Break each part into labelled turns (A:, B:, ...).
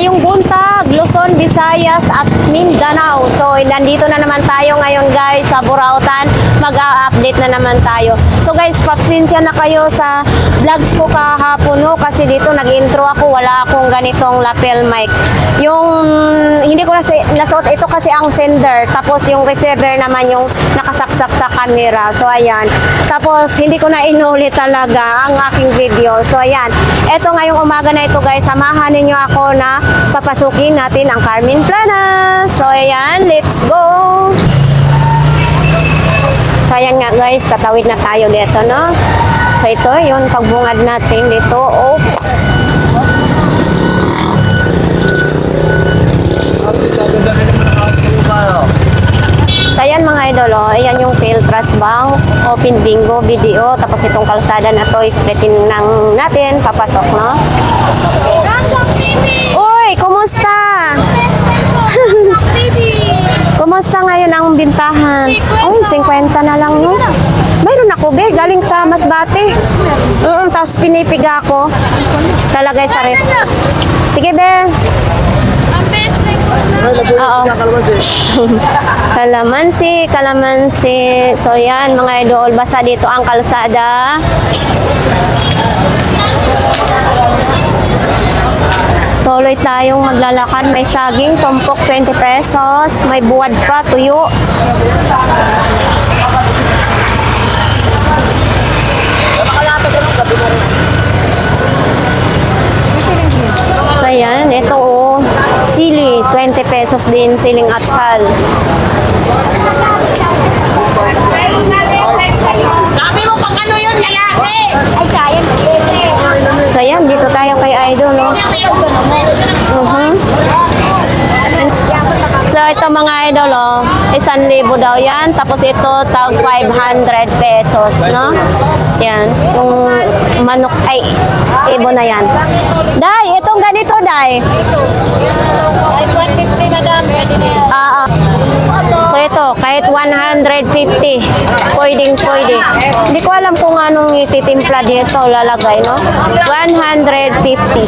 A: Maayong buntag, Luzon, Visayas at Mindanao. So, nandito na naman tayo ngayon guys sa Burautan. Mag-update na naman tayo. So guys, pasensya na kayo sa vlogs ko kahapon no, kasi dito nag-intro ako, wala akong ganitong lapel mic. Yung hindi ko nasuot ito kasi ang sender, tapos yung receiver naman yung nakasaksak sa camera. So ayan. Tapos hindi ko na inulit talaga ang aking video. So ayan. Ito ngayong umaga na ito guys, samahan ninyo ako na papasukin natin ang Carmen Planas. So ayan, let's go! So ayan nga guys, tatawid na tayo dito no. So ito, yun, pagbungad natin dito. Oops! So ayan mga idol, oh. Ayan yung Philtras Bank, Open Bingo, video. Tapos itong kalsada na to, straightin lang natin, papasok no. Uy, kumusta? Kumusta ngayon ang bintahan? Uy, 50 na lang no. Mayroon ako be, galing sa Masbate. Tapos pinipiga ko. Talagay sa ref. Sige be. Oo. Kalamansi, kalamansi. So yan mga idol, basta dito ang kalsada. Tuloy tayong maglalakad. May saging, tumpok 20 pesos. May buwad pa, tuyo. So yan, ito oh. Sili, 20 pesos din, siling atsal.
B: Dami mo pang ano yun, lalaki!
A: Ay, kaya. So yan, dito tayo kay Idol, no? So ito mga idol, oh, 1,000 daw yan. Tapos ito, tag 500 pesos, no? Yan, yung manok, ay, ibo na yan. Day, itong ganito, Day.
B: Ay, 150 na dami, pwede na yan.
A: So ito, kahit 150, pwedeng pwede. Hindi ko alam kung anong ititimpla dito, lalagay, no? 150.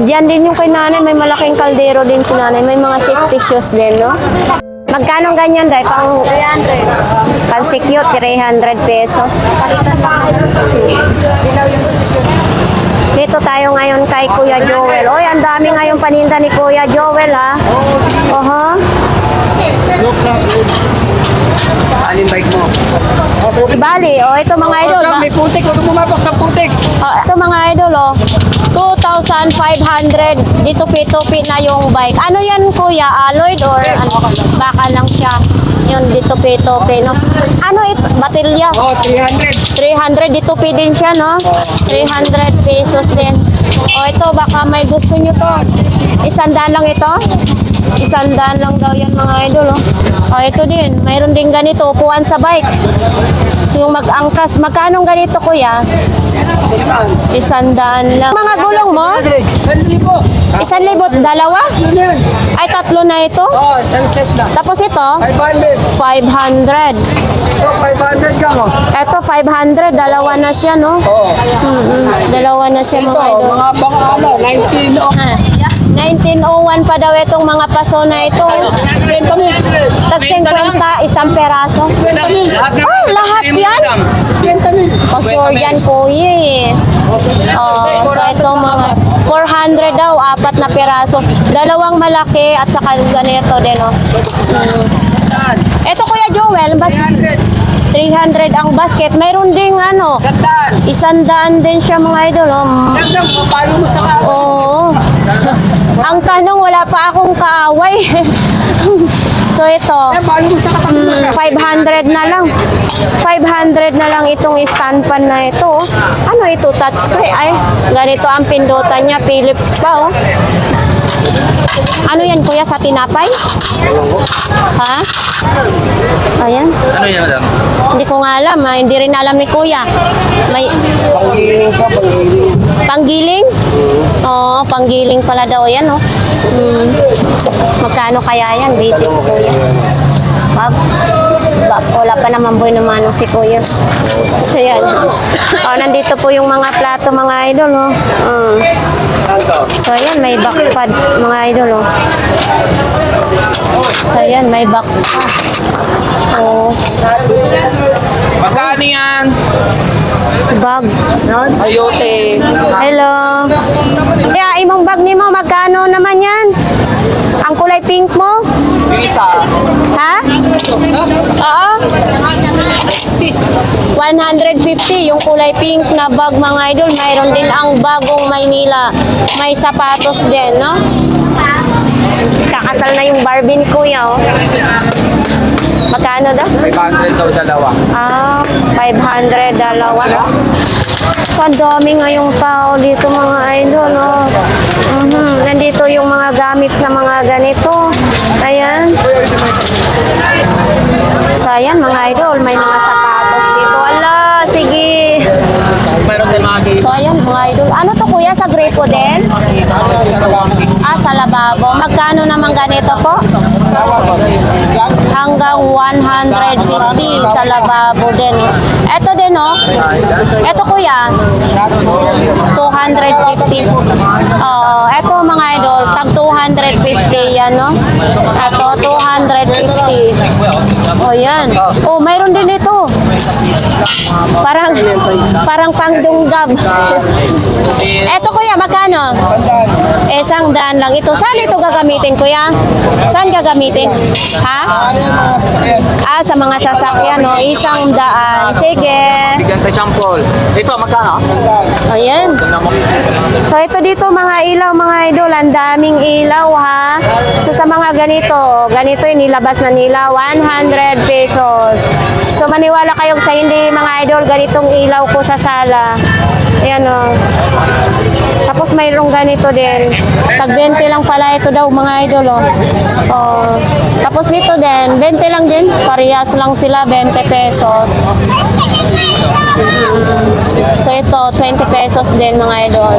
A: Diyan din yung kay nanay, may malaking kaldero din si nanay, may mga safety shoes din, no? Magkano ganyan, Day? Pang
B: 300.
A: secute, 300 pesos.
B: Palitan lang. Dilaw yung sa security.
A: Dito tayo ngayon kay Kuya Joel. Oy, ang dami ngayon paninda ni Kuya Joel, ha? Oho.
C: Alin bike mo?
A: Bali, oh, ito mga idol.
C: May putik, huwag pumapak sa putik.
A: Oh, ito mga idol, oh. 2,500. Dito tupi na yung bike. Ano yan, Kuya? Alloyed or ano? Baka lang siya. Yun, dito tupi, no? Ano ito? Batilya?
C: Oh, 300.
A: 300. Dito din siya, no? 300 pesos din. Oh, ito, baka may gusto nyo to. 100 lang ito? 100 lang daw yan mga idol, oh. Oh, ito din. Mayroon din ganito, upuan sa bike. Yung mag-angkas. Magkano ganito, Kuya? 100 lang. Mga gulong mo? 1,000. Dalawa? Ay, tatlo na ito?
C: Oh, isang set na.
A: Tapos ito?
C: 500.
A: 500.
C: Oh, 500 ka mo.
A: Ito, 500. Dalawa na siya, no?
C: Oh.
A: Dalawa na siya,
C: Ito,
A: mga idol.
C: mga bang ano, 19. Oh.
A: Ha. 1901 pa daw itong mga paso na ito. Tag 50, isang peraso. Oh, lahat yan?
C: 20,000.
A: Oh, sure yan, Kuya eh. Oh, so itong mga 400 daw, 4 na peraso. Dalawang malaki at saka ganito din, oh. Ito, Kuya Joel, 300 ang basket. Mayroon ding ano, 100 din siya mga idol, oh.
C: Paano mo sa kawan?
A: Oo. Ang tanong, wala pa akong kaaway. So ito,
C: Paano mo sa katabi?
A: 500 na lang. 500 na lang itong stand pan na ito. Ano ito? Touchscreen? Ay, ganito ang pindutan niya. Philips pa, oh. Ano yan, Kuya? Sa tinapay? Ha? Ayan.
C: Ano yan, madam?
A: Hindi ko nga alam. Hindi rin alam ni Kuya. May
C: Panggiling ka, panggiling.
A: panggiling? Oo, panggiling pala daw yan, oh. Magkano kaya yan? Busy si Kuya. Wag. Wala pa naman boy naman si Kuya. Ayan. Oh, nandito po yung mga plato mga idol. Oh. So ayan, may box pa mga idol. Oh. So ayan, may box pa. Oh,
C: Magkano yan?
A: bag.
C: Ayote.
A: Hello. Yeah, imong bag nimo magkano naman yan? Ang kulay pink mo?
C: Isa.
A: Ha? Oo. 150 yung kulay pink na bag mga idol. Mayroon din ang bagong Maynila. May sapatos din, no? Kakasal na yung Barbie ni Kuya, oh. Magkano daw?
C: 500 daw dalawa.
A: Ah, 500 dalawa. So, ang dami ngayong tao dito mga idol, oh. Nandito yung mga gamits na mga ganito. Ayan. So, ayan mga idol, may mga sapatos dito. Ala, sige.
C: Meron din mga
A: So, ayan mga idol. Ano to kuya? Sa Grepo din? Ah, sa lababo. Magkano naman ganito po? Hanggang 150 sa lababo din. Ito din, oh. Ito kuya. 250. Oo. Ito mga idol. Tag 250 yan, no? Ito, 250. Oh, yan. Oh, mayroon din ito. Parang pangdunggab. Ito kuya, magkano? Isang daan lang ito. Saan ito gagamitin kuya? Saan gagamitin? Ha? Ah, sa mga sasakyan, no? Isang daan. Sige.
C: Bigyan tayo sample. Ito, magkano?
A: Ayan. So ito dito mga ilaw, mga idol, ang daming ilaw ha. So sa mga ganito yung nilabas na nila, 100 pesos. So maniwala kayo sa hindi mga idol, ganitong ilaw ko sa sala. Ayan o. Tapos mayroong ganito din. Tag 20 lang pala ito daw mga idol o. Oh. Tapos dito din, 20 lang din. Parehas lang sila, 20 pesos. So ito, 20 pesos din mga idol.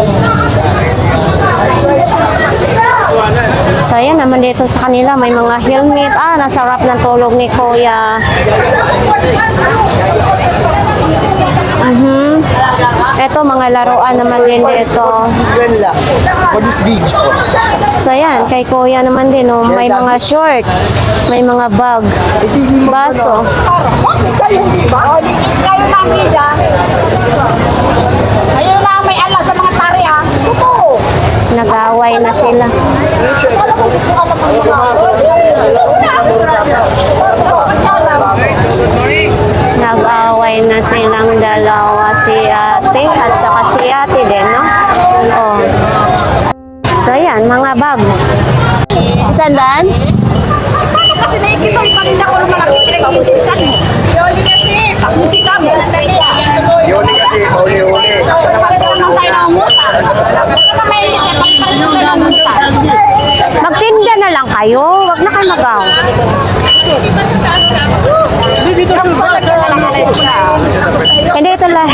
A: So ayan naman dito sa kanila, may mga helmet. Ah, nasarap ng tulog ni Kuya. Ito, mga laruan naman din dito.
D: What is beach?
A: So ayan, kay Kuya naman din, oh, may mga short, may mga bag, baso.
B: Kayo namin dyan. Ayun lang may alam sa mga tari ah. Totoo.
A: Nag-away na sila. Nag-away na silang dalawa, si ate at saka si ate din, no? Oh. So yan, mga bag. Isang daan?
B: Paano kasi nakikita yung paninda ko ng malaki pinag-iisitan mo? Yoli kasi, pag-musika mo.
D: Yuli kasi, huli-huli.
B: Naman tayo ng muta. Baka may pag-paresulo ng muta.
A: Magtinda na lang kayo. Huwag na kayo mag-aw. Hindi ito lang.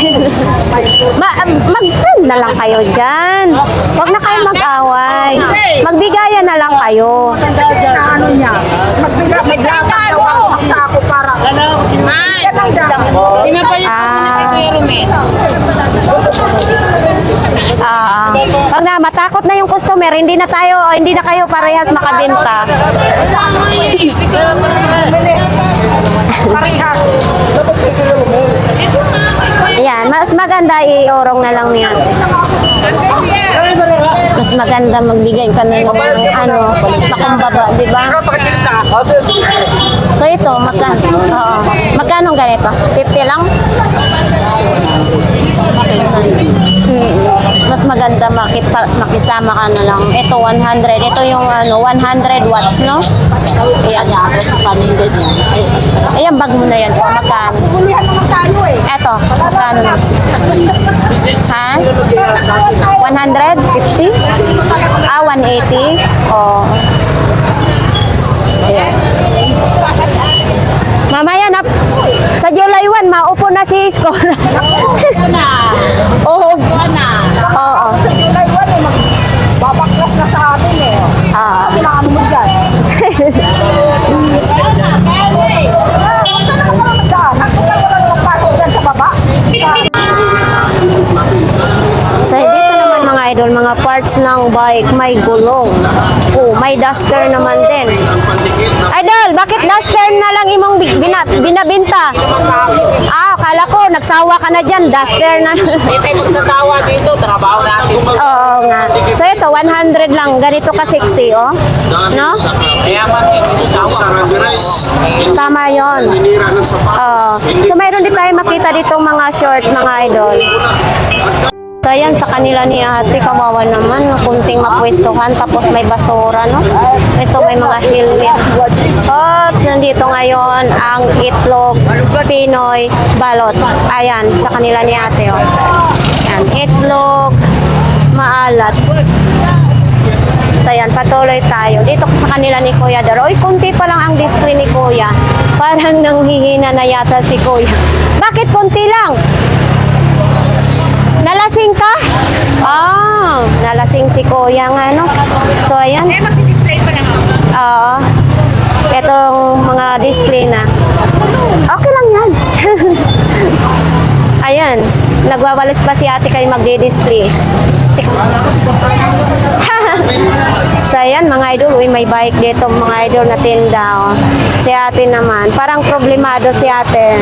A: Mag-friend na lang kayo dyan. Huwag na kayo mag-away. Magbigayan na lang kayo.
B: Ano niya? Magbigay sa ako para.
A: Pag na matakot na yung customer, hindi na kayo parehas makabenta.
B: Parehas.
A: Ayan, mas maganda iorong na lang niya. Mas maganda magbigay ka ng makumbaba, di ba? So ito, magkano? Oo. Magkano ganito? 50 lang? Mas maganda makisama ka na lang. Ito 100. Ito yung 100 watts, no? Ayan, panindig yan. Ayan, bag mo na yan po. Magkano?
B: Bulihan naman tayo eh.
A: Eto, magkano na? Ha? 150? Ah, 180? Oh. Ayan. Mamaya na, sa July 1, maupo na si Isko. Oo. Oo.
B: Sa July 1 eh, magbabaklas na sa atin eh.
A: Ah.
B: Kailangan mo dyan.
A: idol, mga parts ng bike, may gulong. Oh, may duster naman din. Idol, bakit duster na lang imong binabinta? Ah, kala ko, nagsawa ka na dyan, duster na.
C: Hindi magsasawa dito, trabaho natin.
A: Oo nga. So ito, 100 lang. Ganito ka sexy, oh. No?
C: Kaya man, hindi sawa.
A: Tama yon. So mayroon din tayo makita ditong mga short, mga idol. So ayan, sa kanila ni ate, kawawa naman, kunting mapwestuhan, tapos may basura, no? Ito may mga helmet. Oops, nandito ngayon ang itlog Pinoy balot. Ayan, sa kanila ni ate, oh. Ayan, itlog maalat. So ayan, patuloy tayo. Dito sa kanila ni Kuya Dar. Oy, kunti pa lang ang display ni Kuya. Parang nanghihina na yata si Kuya. Bakit kunti lang? Nalasing ka? Ah, nalasing si Kuya nga, no? So, ayan.
B: Eh, magdi-display pa lang ako.
A: Oo. Itong mga display na. Okay lang yan. Ayan. Nagwawalis pa si ate kayo magdi-display. So, ayan, mga idol. Uy, may bike dito, mga idol na tinda. Oh. Si ate naman. Parang problemado si ate.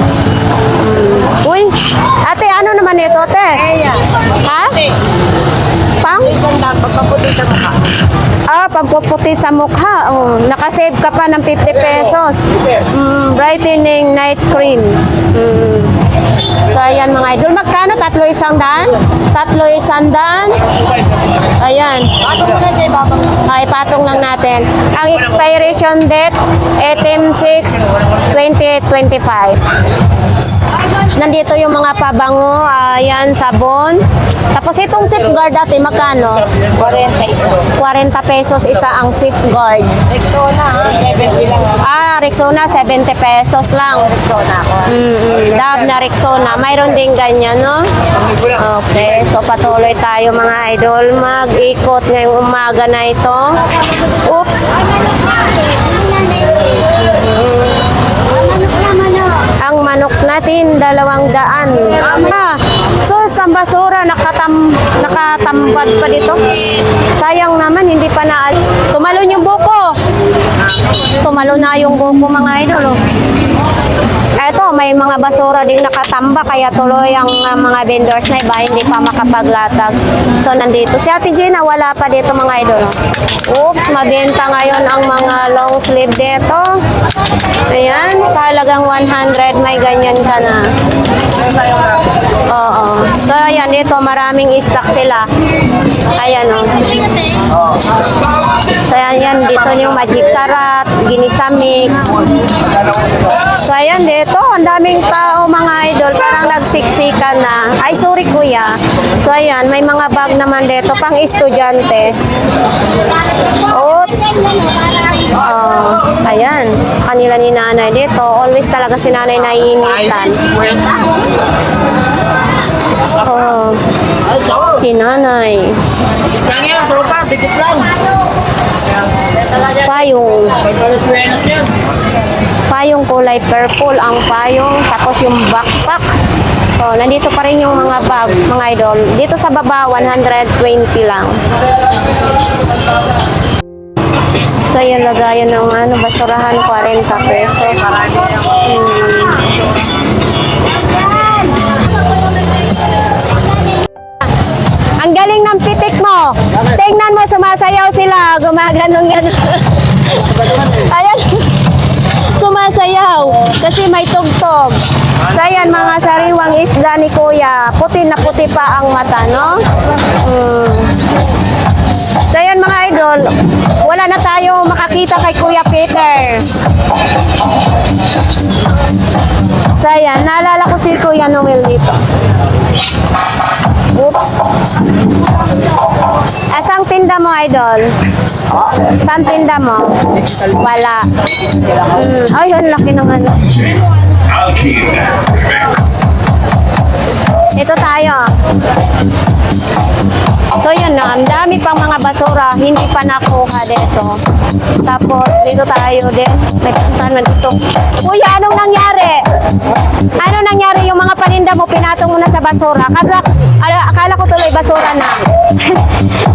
A: Uy, ate, ano naman ito, ate? Ha? Pang?
C: Pagpaputi sa mukha.
A: Ah, pagpuputi sa mukha. Oh, nakasave ka pa ng 50 pesos. Brightening night cream. So, ayan mga idol. Magkano? 300? 300? Ayan. Ay, patong lang natin. Ang expiration date, 18/6/2025. Nandito yung mga pabango. Ayan, sabon. Tapos itong safeguard dati, magkano? 40 pesos isa ang safeguard.
B: Rexona, 70 lang.
A: Ah, Rexona, 70 pesos lang.
B: Rexona ako.
A: Dab na Rexona. Mayroon din ganyan, no? Okay, so patuloy tayo mga idol. Mag-ikot ngayong umaga na ito. Oops. Ang manok natin, 200. Ah, so sa basura, nakatambad pa dito. Sayang naman, hindi pa na. Tumalon yung buko. Tumalo na yung buko mga idol. Oh. Eto, may mga basura din nakatamba, kaya tuloy ang mga vendors na iba hindi pa makapaglatag. So nandito. Si Ate Gina, wala pa dito mga idol. Oh. Oops, mabenta ngayon ang mga long sleeve dito. Ayan, sa halagang 100 may ganyan ka na. Oo. So ayan, dito maraming stock sila. Ayan o. So ayan, yan, dito yung magic sarap, ginisa mix. So ayan, dito, ang daming tao mga idol, parang nagsiksikan na. Ay, sorry kuya. So ayan, may mga bag naman dito, pang estudyante. Oops. Ayan, sa kanila ni nanay dito, always talaga si nanay naiinitan. Oh, si nanay.
C: Lang yan, tropa, dikit lang.
A: Payong. Payong kulay purple ang payong, tapos yung backpack. Oh, nandito pa rin yung mga bag, mga idol. Dito sa baba, 120 lang. So, yung lagayan ng basurahan, 40 pesos. Ang galing ng pitik mo. Tingnan mo, sumasayaw sila. Gumaganon-ganon. Ayan. Sumasayaw. Kasi may tugtog. So, ayan, mga sariwang isda ni Kuya. Puti na puti pa ang mata, no? So, ayan, mga idol. Wala na tayo makakita kay Kuya Peter. So, ayan, naalala ko si Kuya Noel dito. Oops. Asang tinda mo, idol? Saan tinda mo? Wala. Ay, ang laki ng ano. Ito tayo. So yun na, ang dami pang mga basura, hindi pa nakuha dito. Tapos dito tayo din, may puntahan man dito. Kuya, anong nangyari? Ano nangyari yung mga paninda mo, pinatong mo na sa basura? Akala ko tuloy basura na.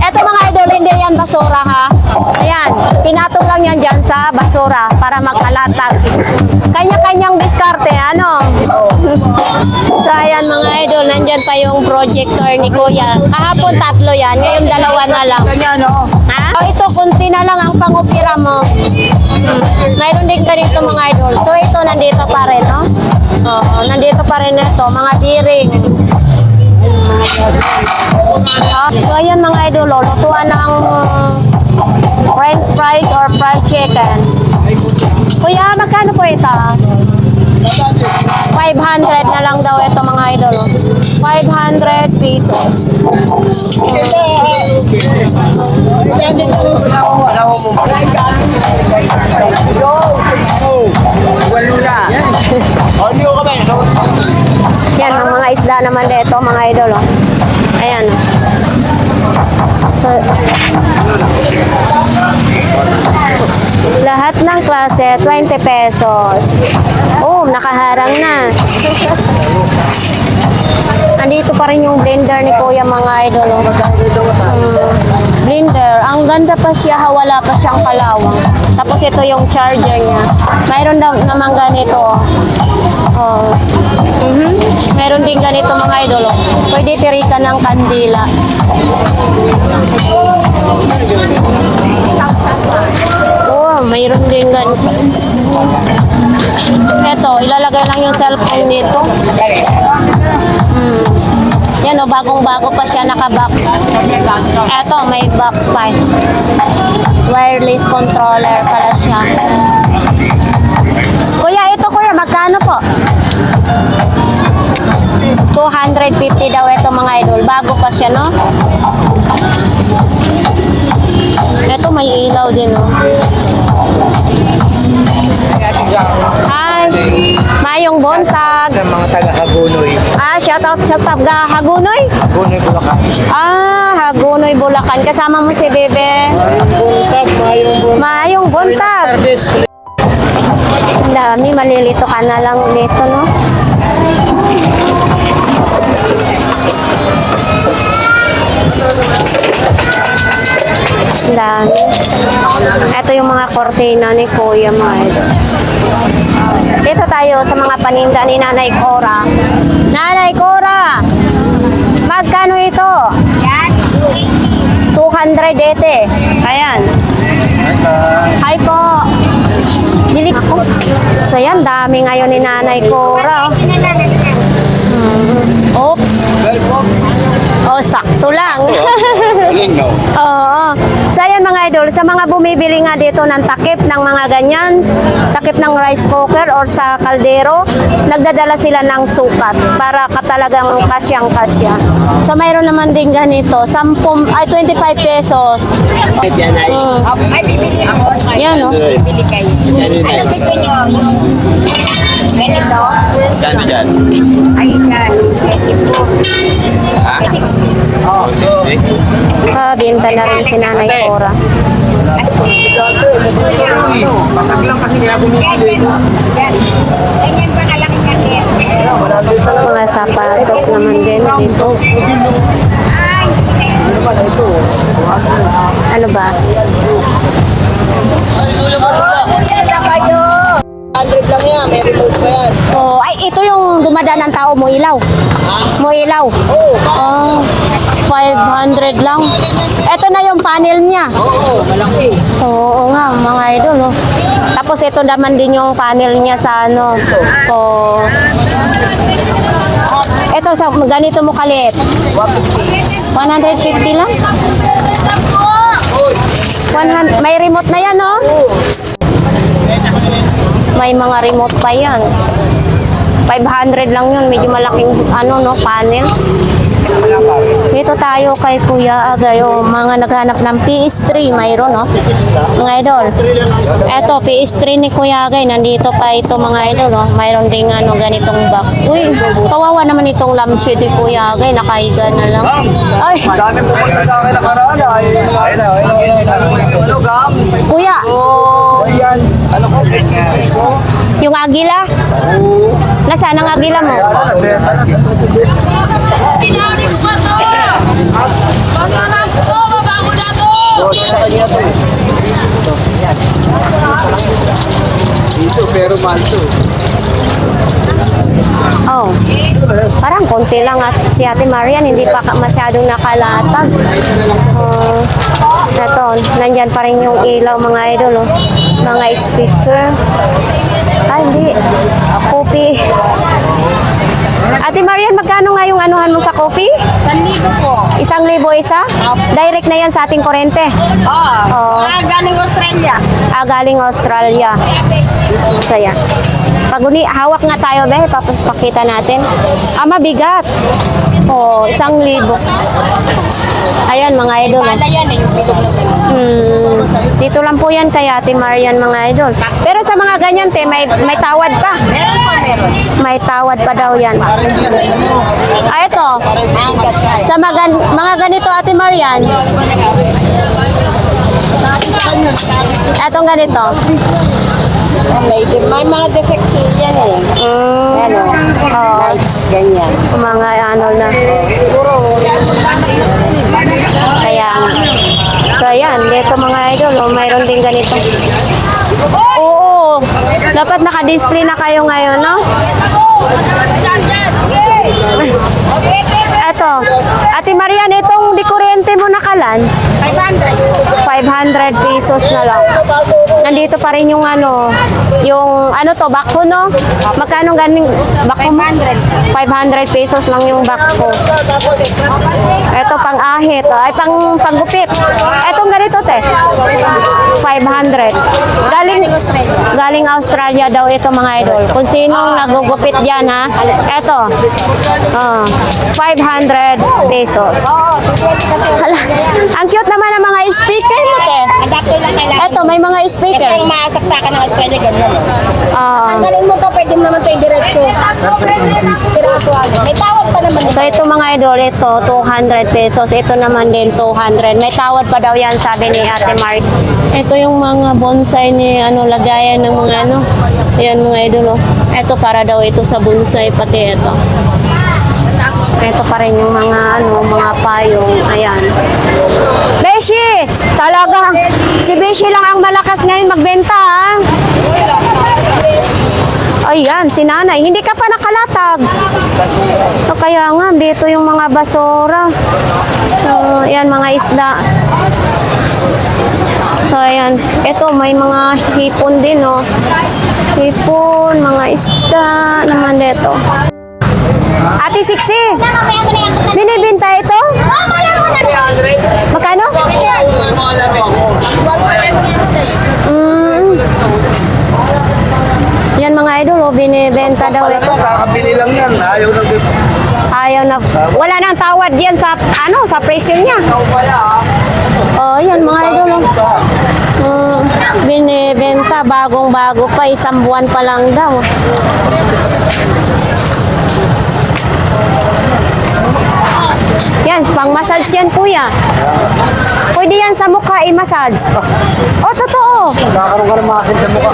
A: Eto mga idol, hindi yan basura ha. Ayan, pinatong lang yan dyan sa basura para magkalatag. Kanya-kanyang diskarte, ano? So ayan mga idol, nandyan pa yung projector ni Kuya. Kahapon 3 yan, ngayon 2 na lang. Ha? Oh, ito, kunti na lang ang pangupira mo. Mayroon din ganito mga idol. So ito, nandito pa rin, no? Oo, nandito pa rin ito, mga bearing. So ayan mga idol, lutuan ng french fries or fried chicken. Kuya, magkano po ito? 500 na lang daw ito mga idol. 500 pesos.
D: Walula.
C: Audio ka ba?
A: Yan, ang mga isda naman dito mga idol. Ayan. So, lahat ng klase, 20 pesos. Oh, nakaharang na. Andito pa rin yung blender ni Kuya mga idol. Blender. Ang ganda pa siya, wala pa siyang kalawang. Tapos ito yung charger niya. Mayroon naman ganito. Oh. Meron din ganito mga idol. Pwede tirikan ng kandila. Oh, mayroon din ganito. Ito, ilalagay lang yung cellphone dito. Yan o, bagong-bago pa siya naka-box. Ito, may box pa. Wireless controller pala siya. Kuya, ito kuya, magkano po? 250 daw ito mga idol. Bago pa siya, no? Ito, may ilaw din, no? Hi! Mayong buntag.
D: Sa mga taga-Hagunoy.
A: Shout out ga Hagunoy.
D: Hagunoy, Bulacan.
A: Hagunoy, Bulacan. Kasama mo si Bebe. Mayong buntag. Ang dami, malilito ka na lang dito, no? Ang dami. Ito yung mga kortina ni Kuya Mike. Dito tayo sa mga paninda ni Nanay Cora. Nanay Cora! Magkano ito? 200 ete. Ayan. Hi po. Bili ako. So yan, dami ngayon ni Nanay Cora. Oops. Oh, sakto lang. Oo. So ayan mga idol, sa mga bumibili nga dito ng takip ng mga ganyan, takip ng rice cooker or sa kaldero, nagdadala sila ng sukat para talagang kasyang-kasya. So mayroon naman din ganito, 25 pesos.
B: Ay, bibili ako.
A: Yan, no?
B: Bibili kayo. Ano gusto nyo? Ganito?
C: Gano'n dyan?
B: Ay, dyan. 60.
A: Binta na rin si Nanay Cora.
C: Pasag lang kasi kaya bumibili.
B: Yan. Ganyan pa kalaki kasi.
A: Mga sapatos naman din dito.
B: Ay,
A: Ano ba?
C: 100 lang yan, may remote pa yan.
A: Oh, ay ito yung dumadaan ng tao mo ilaw. Mo ilaw.
C: Oo.
A: Oh, 500 lang. Ito na yung panel niya.
C: Oo, malaki.
A: Oo nga, mga idol. Oh. Tapos ito naman din yung panel niya sa ano. Oh. Ito sa ganito mo kaliit. 150 lang. 100, may remote na yan, no? May mga remote pa yan. 500 lang yun. Medyo malaking ano, no, panel. Dito tayo kay Kuya Agay. O, mga naghanap ng PS3. Mayroon, no? Mga idol. Eto, PS3 ni Kuya Agay. Nandito pa ito, mga idol, no? Mayroon ding ano, ganitong box. Uy, kawawa naman itong lampshade ni Kuya Agay. Nakahiga na lang. Ay,
D: Dami pumunta sa akin nakaraan ay. Ano, Gam?
A: Kuya,
D: Oh, yan. Ano ko?
A: yung agila? Nasaan ang agila mo?
B: Tinari ko ba to? Basta lang to, babago na to.
D: Sa kanya to eh. Dito, pero mahal to.
A: Oh, parang konti lang at si Ate Marian hindi pa masyadong nakalatag. Eto, nandyan pa rin yung ilaw, mga idol, oh. Mga speaker. Ay, hindi. Coffee. Ate Marian, magkano nga yung anuhan mo sa coffee?
B: 1,000 po.
A: 1,000 isa? Direct na yan sa ating kurente. Oo.
B: Galing Australia.
A: Galing Australia. So, yan. Pag hawak nga tayo, be, papakita natin. Mabigat. Oh, 1,000. Ayan, mga idol.
B: Pala yan eh, yung bilog na ganun.
A: Dito lang po yan kay Ate Marian, mga idol. Pero sa mga ganyan, te, may tawad pa.
B: Meron pa, meron.
A: May tawad pa daw yan. Ito. Sa mga ganito, Ate Marian. Etong ganito.
B: May mga defects yan eh. Ano, lights, ganyan.
A: Mga ano na. Kaya nga. So, ayan. Dito, mga idol. Mayroon din ganito. Oo. Dapat naka-display na kayo ngayon, no? Eto. Ate Marian, itong dikuryente mo nakalan? 500 pesos na lang. Nandito pa rin yung ano, to, bako, no? Magkano ganing bako mo? 500 pesos lang yung bako. Eto, pang-ahit. Ay, panggupit. Etong ganito, te. 500. Galing Australia daw ito, mga idol. Kung sinong nagugupit dyan, ha? Eto. 500 pesos. Hala, ang cute naman ng mga speaker mo, te.
B: Adapter lang kailangan.
A: Eto, may mga
B: Kasi
A: speaker.
B: ang masaksakan ng Australia, ganyan.
A: Ah.
B: Ganun mo to, pwede mo naman to i-diretso. Diretso agad. May tawad pa naman.
A: So ito, mga idol, ito 200 pesos. Ito naman din 200. May tawad pa daw yan, sabi ni Ate Mark. Ito yung mga bonsai ni lagayan ng mga Ayan, mga idol, oh. Ito para daw ito sa bonsai, pati ito. Ito pa rin yung mga mga payong. Ayan. Beshi! Talaga, si Beshi lang ang malakas ngayon magbenta, ha? Ayan, si nanay. Hindi ka pa nakalatag. So, kaya nga, dito yung mga basura. Ayan, mga isda. So, ayan. Ito, may mga hipon din, oh. Hipon, mga isda naman dito. Ate Siksi, binibinta ito? Magkano? Yan, mga idol, binibenta daw ito.
D: Kakabili lang yan. Ayaw na dito.
A: Ayaw na. Wala nang tawad yan sa sa presyo niya. Oh, yan, mga idol. Binibenta bagong-bago pa, 1 buwan pa lang daw. Yan, pang-massage yan, kuya. Pwede yan sa mukha i-massage. Oh, totoo.
D: Kakaroon ka ng maasin sa mukha.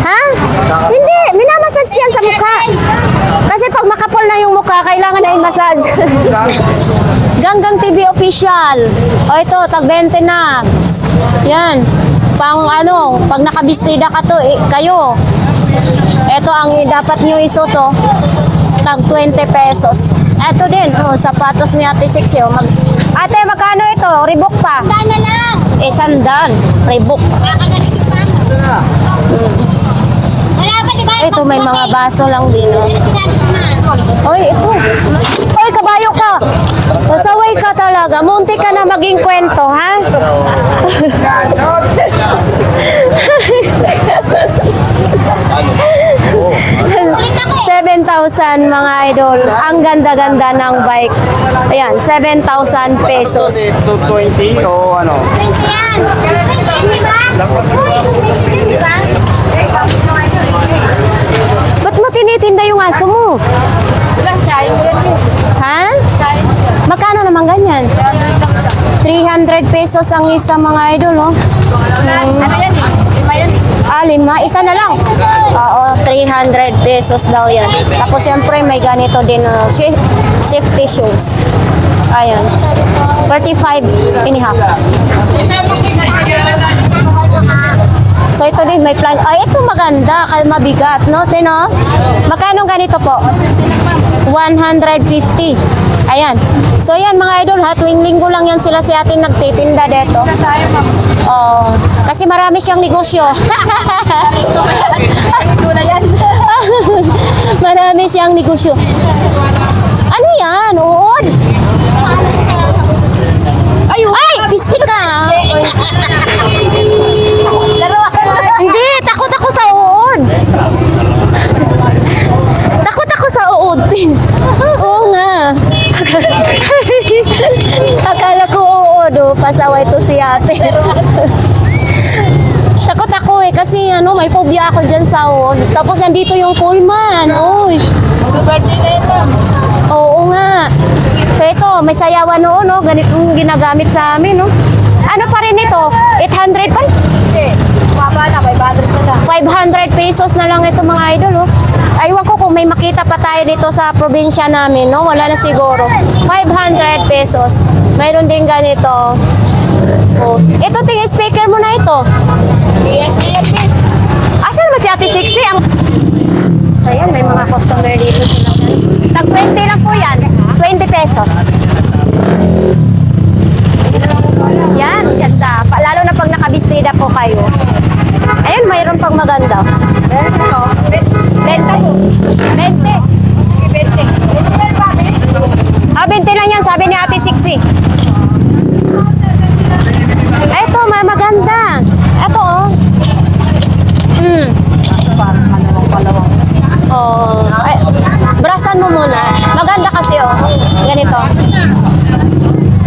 A: Ha? Hindi, minamassage yan sa mukha. Kasi pag makapal na yung mukha, kailangan na i-massage. Ganggang TV official. O ito, tag 20 na. Yan. Pang pag nakabistida ka to, kayo. Ito ang dapat nyo isuto. Tag 20 pesos. Ito din, sapatos ni Ate Siksi. Ate, magkano ito? Reebok pa?
B: Sana lang.
A: Sandal. Reebok.
B: Nakakagalis pa. Wala pa, di ba?
A: Ito, may mga baso lang din.
B: Pero sinabi ko na.
A: Oy, ito. Oy, kabayo ka. Pasaway ka talaga. Munti ka na maging kwento, ha? 7,000 Ayan mga idol, ang ganda-ganda ng bike. Ayan, 7,000 pesos.
C: 220 o ano?
B: 20 yan. 20 ba? Uy, 20 ba?
A: Ba't mo tinitinda yung aso mo?
B: Ilang chain ko yan yun.
A: Ha?
B: Chain.
A: Magkano naman ganyan? 300 pesos ang isa mga idol, oh.
B: Ano yan eh? Lima yan eh.
A: Ah, 5. Isa na lang. Oo, 300 pesos daw yan. Tapos syempre may ganito din, safety shoes. Ayan. 35 and a half. So ito din may plan. Ay, ito maganda. Kaya mabigat, no? Tino? Magkano ganito po? 150. Ayan. So yan mga idol ha, tuwing linggo lang yan sila si atin nagtitinda dito. Oh, kasi marami siyang negosyo.
B: Ito na yan.
A: Marami siyang negosyo. Ano yan? Uod? Ay, pistik ka. Hindi, takot ako sa uod. Takot ako sa uod. Oo nga. Akala ko uod, oh. Pasaway to si ate. Takot ako eh, kasi ano, may phobia ako dyan sa uod. Tapos nandito yung Pullman. Uy.
B: Mag-birthday na ito.
A: Oo nga. So ito, may sayawan noon, no? Ganitong ginagamit sa amin, no? Ano pa rin ito? 800 pa?
B: Hindi. Mababa na. May battery na lang.
A: 500 pesos na lang ito mga idol, oh. Aywan ko kung may makita pa tayo dito sa probinsya namin, no? Wala na siguro. 500 pesos. Mayroon din ganito. Oh. Ito, ting speaker mo na ito.
B: DSLP.
A: Asan ba si Ate Sixty? So yan, may mga customer dito sila. Tag 20 lang po yan. 20 pesos. Yan, ganda. Lalo na pag nakabistida po kayo. Ayun, mayroon pang maganda.
B: 20 po.
A: 20.
B: Sige, 20. 20 ba?
A: Ah, 20 lang yan, sabi ni Ate Sixty. Ito, maganda. Ito, oh.
B: Parang kalawang.
A: Oh. Ay, brasan mo muna. Maganda kasi, oh. Ganito.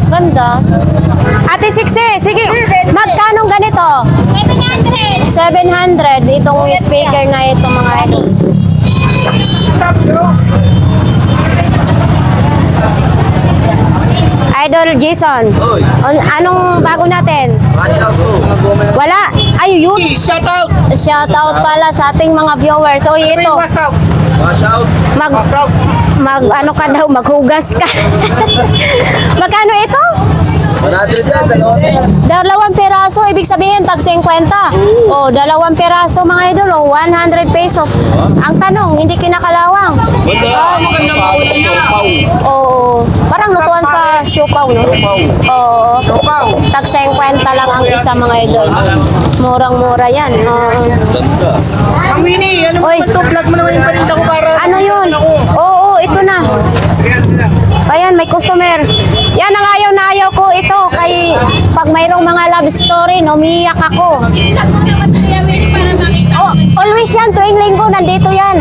A: Ganda. Ate Sixty, sige. Magkanong ganito?
B: 700.
A: 700. Itong speaker na ito, mga idol. Idol Jason,
C: Oy.
A: anong bago natin?
C: Watch out po.
A: Wala. Ay, yun.
C: Shout out!
A: Shout out pala sa ating mga viewers. So, ito.
C: Watch out!
A: Ano ka daw, maghugas ka. Magkano ito?
C: 100 yan, dalawa.
A: 2 peraso, ibig sabihin, tag 50. O, 2 peraso mga idol, o, 100 pesos. Ang tanong, hindi kinakalawang.
C: Maganda maulan niya.
A: Oo, parang lutuan sa siopaw, no? Oo,
C: Wow!
A: tag 50 lang ang isa mga idol. Murang-mura yan. Oo.
C: Ang Winnie, ano
A: Oy.
C: ba ito? Vlog mo naman yung paninda ko para...
A: Ano yun? Oo, ito na. Ayan, may customer. Yan ang ayaw na ayaw ko ito. Kay pag mayroong mga love story, umiiyak ako. Oh, always yan, tuwing linggo, nandito yan.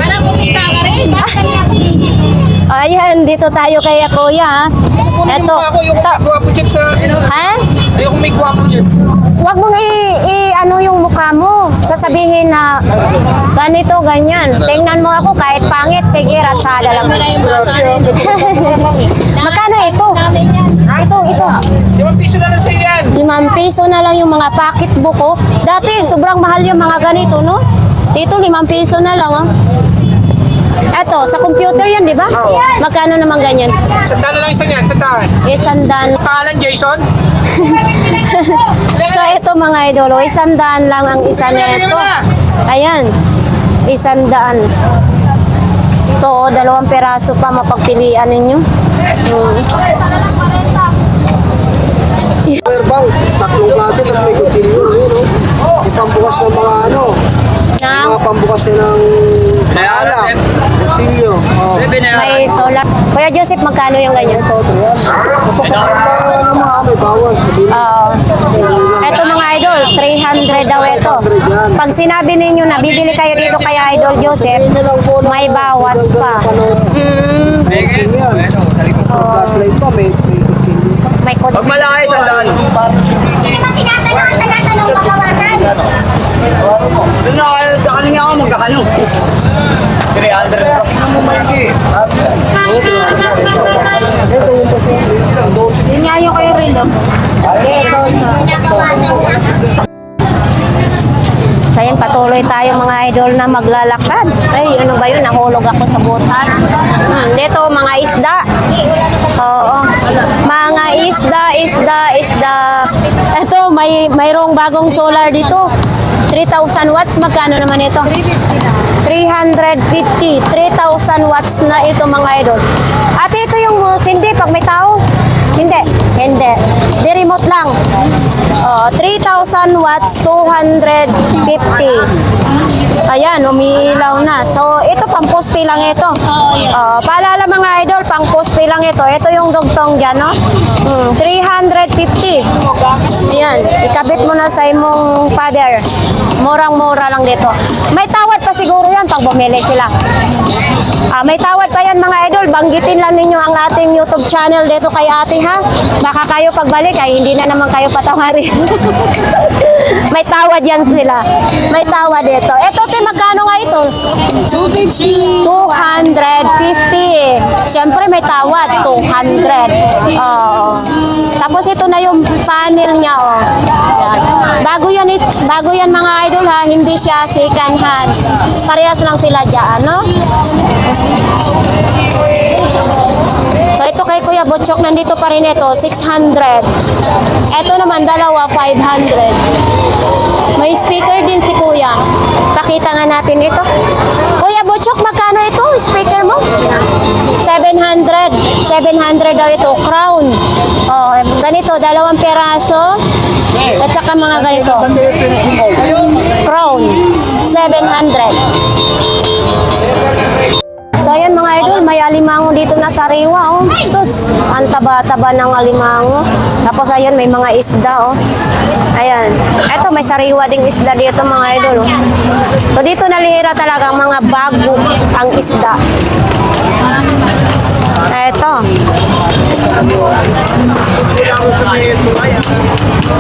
A: Ayan, dito tayo kay kuya, ha? Eto.
C: Ayoko may gwapo dyan sa...
A: Ha?
C: Ayoko may gwapo dyan.
A: Huwag mong ano yung mukha mo. Sasabihin na ganito, ganyan. Tingnan mo ako kahit pangit. Sige, ratsada lang. Magkano ito? Ito.
C: 5 piso na lang sa yan.
A: 5 piso na lang yung mga pocketbook ko. Dati, sobrang mahal yung mga ganito, no? Dito, 5 piso na lang, oh. Eto, sa computer yan, di ba?
C: Oo.
A: Magkano naman ganyan?
C: Sandaan na lang isa niyan, sandaan.
A: Isandan.
C: Pangalan Jason?
A: So, ito mga idolo, 100 lang ang isa nito. Ayan, 100. Ito, 2 peraso pa mapagpilian ninyo.
D: Verbal, tatlong klase, tapos may kutsilyo. Ayun, oh. Yung pambukas ng mga ano,
A: Nang
D: mga pambukas na ng alak, kutsilyo. Oh.
A: may solar. Kuya Joseph, magkano yung ganyan?
D: Ito, 300. Basta sa mga ano mga may bawas. Sabihin mo.
A: Ito mga idol, 300 daw ito. Pag sinabi ninyo na bibili kayo dito kay Idol Joseph, may bawas pa.
D: Flashlight pa, may kilo pa.
A: May kod.
D: Pag malaki, tandaan.
B: Hindi naman tinatanong pagkawasan.
D: Doon na kayo, sa kanina ako magkakano. 300 kasi mo malaki.
B: Yun nga yung kayo rin, no?
A: So yun, patuloy tayo mga idol na maglalakad. Ay, ano ba yun? Nahulog ako sa butas. Dito, mga isda. Oo. Mga isda. Ito, mayroong bagong solar dito. 3,000 watts. Magkano naman ito? 350. 3,000 watts na ito mga idol. At ito yung sindi pag may tao. Hindi. Di remote lang. 3,000 watts, 250. Ayan, umiilaw na. So, ito pang-poste lang ito. Paalala mga idol, pang-poste lang ito. Ito yung dugtong dyan, no? 350. Ayan, ikabit mo na sa imong father. Murang-mura lang dito. May tawad pa siguro yan pag bumili sila. May tawad pa yan mga idol. Banggitin lang ninyo ang ating YouTube channel dito kay ate ha. Baka kayo pagbalik ay hindi na naman kayo patawarin. May tawad yan sila. May tawad dito. Ito magkano nga ito? 250. Siyempre may tawad. 200. Tapos ito na yung panel niya. Ayan. Bago yan mga idol ha. Hindi siya second hand. Parehas lang sila dyan. No? So ito kay Kuya Butchok, nandito pa rin ito, 600. Ito naman, dalawa, 500. May speaker din si Kuya. Pakita nga natin ito. Kuya Butchok, magkano ito? Speaker mo? 700. 700 daw ito, crown. Ganito, 2 peraso. At saka mga ganito. Crown. 700. So ayan mga idol, may alimango dito na sariwa oh. Sus, ang taba-taba ng alimango. Tapos ayan, may mga isda oh. Ayan. Eto, may sariwa ding isda dito mga idol oh. So dito nalihira talaga ang mga bago ang isda. Eto.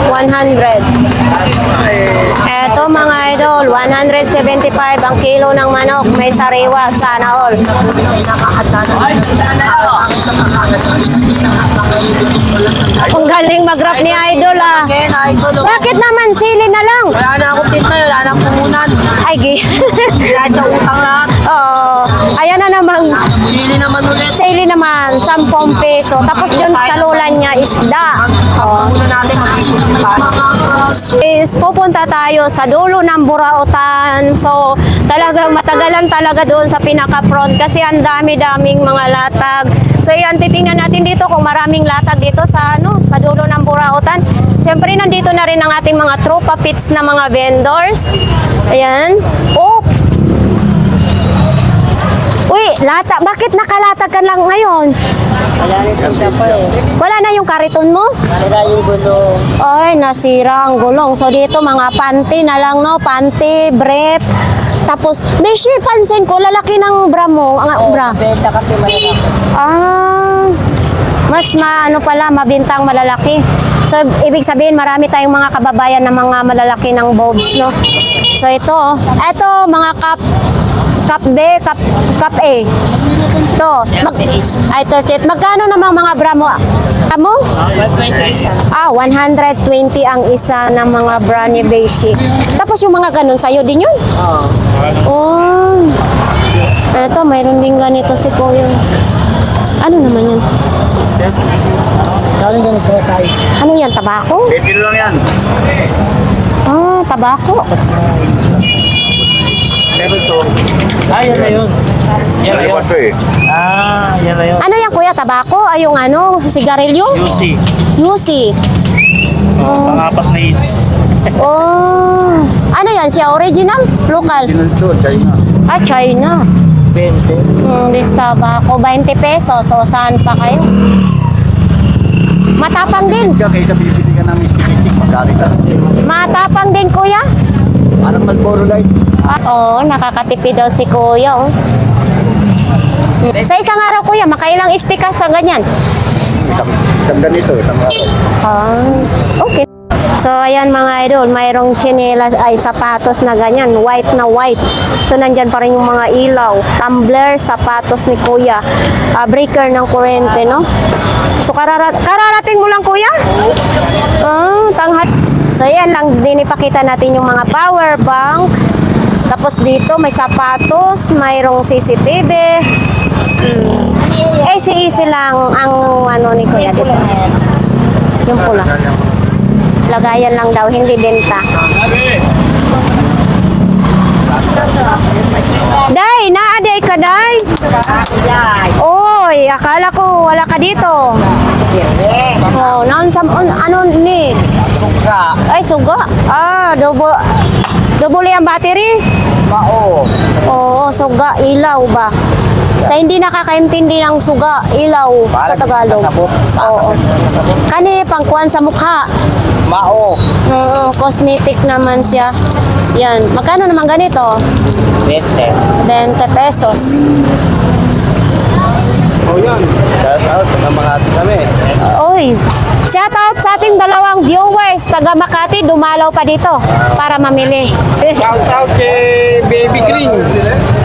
A: 100. Eto mga idol, 175 ang kilo ng manok. May sariwa, sana all. Ang galing mag-rap ni idol ah. Bakit naman sili na lang?
D: Wala na akong tinta, wala na akong puhunan.
A: Ay,
D: Wala sa utang lahat.
A: ayan na namang
D: Sili naman ulit.
A: sili naman, 10 peso. Tapos dun sa lulan niya, isda.
D: Muna natin
A: Is pupunta tayo sa dulo ng Burautan. So, talagang matagalan talaga doon sa pinaka-front kasi ang dami-daming mga latag. So, yan, titingnan natin dito kung maraming latag dito sa sa dulo ng Burautan. Siyempre, nandito na rin ang ating mga tropa pits na mga vendors. Ayan. Uy, lata. Bakit nakalatag ka lang ngayon?
D: Wala na tinta pa eh.
A: Wala na yung kariton mo?
D: Wala yung gulong.
A: Ay, nasira ang gulong. So, dito mga panty na lang, no? Panty, brief. Tapos, Beshi, pansin ko, lalaki ng bra mo. Ang bra.
D: Benta kasi malalaki.
A: Mas pala, mabintang malalaki. So, ibig sabihin, marami tayong mga kababayan na mga malalaki ng bobs, no? So, ito, mga cup B, cup A. Ito, ay 38. Magkano namang mga bra mo? Amo? 120 ang isa ng mga bra ni Beshi. Tapos yung mga ganun, sa'yo din yun? Oh. Ito, mayroon din ganito si Kuya. Ano naman yan? Ano yan, tabako?
D: 8 kilo lang yan.
A: Tabako.
D: Pero ito. Yan na yun. Yan na yun. Yan na yun.
A: Ano yan, Kuya? Tabako? Ay, yung sigarilyo?
D: Juicy.
A: Yusi.
D: Pangapat na hits.
A: Ano yan siya? Original? Local?
D: China.
A: China.
D: 20.
A: This tabako, 20 pesos. So, saan pa kayo? Matapang din.
D: Ka kaysa bibili ka ng stick-stick, magkari ka.
A: Matapang din, kuya.
D: Parang Marlboro Light.
A: Oo, nakakatipid daw si kuya. Oh. Sa isang araw, kuya, makailang stick ka sa ganyan?
D: Isang ganito, isang araw.
A: Okay. So, ayan mga idol, mayroong tsinelas ay sapatos na ganyan, white na white. So, nandyan pa rin yung mga ilaw, tumbler, sapatos ni kuya, breaker ng kuryente, no? So, kararating mo lang, kuya? Tanghat. So, ayan lang, din ipakita natin yung mga power bank. Tapos dito, may sapatos, mayroong CCTV. Easy lang ang ano ni kuya dito. Yung pula. Lagayan lang daw, hindi benta. Day, naaday ka, Day? Oy, akala ko wala ka dito. Oh, ano ni?
D: Suka.
A: Ay, suga. Double yung battery?
D: Mao.
A: Oo, suga, ilaw ba? Sa hindi nakakaintindi ng suga, ilaw sa Tagalog. Oo. Kani, pangkuhan sa mukha.
D: Mao.
A: Oo, cosmetic naman siya. Yan. Magkano naman ganito? 20 pesos.
D: Oh, yan. Shout out, taga Makati kami.
A: Oy, shout out sa ating dalawang viewers, taga Makati, dumalaw pa dito para mamili.
C: Shout out kay Baby Green.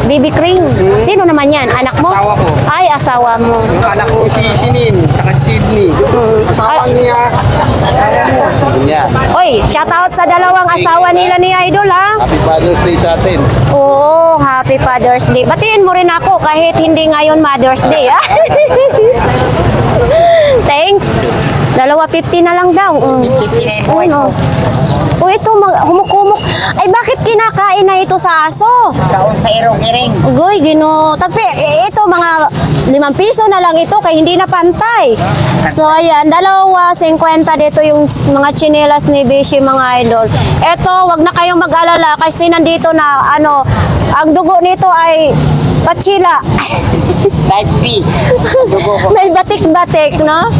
A: Bibi Kring. Sino naman yan? Anak mo?
C: Asawa ko.
A: Ay, asawa mo.
C: Yung anak ko si Sinin, saka si Sydney. Asawa niya.
D: Niya.
A: Oy, shout out sa dalawang asawa nila ni Idol, ha?
D: Happy Father's Day sa atin.
A: Oo, Happy Father's Day. Batiin mo rin ako kahit hindi ngayon Mother's Day, ha? Thank. 250 na lang daw. Ano? O ito, humukumok. Ay, bakit kinakain na ito sa aso?
B: Kaon sa irong iring.
A: Ugoy, gino. Tagpi, ito mga 5 piso na lang ito kaya hindi na pantay. So, ayan, 2.50 dito yung mga tsinelas ni Bishi, mga idol. Ito, wag na kayong mag-alala kasi nandito na, ang dugo nito ay pachila.
B: Type B. Dugo ko.
A: May batik-batik, no?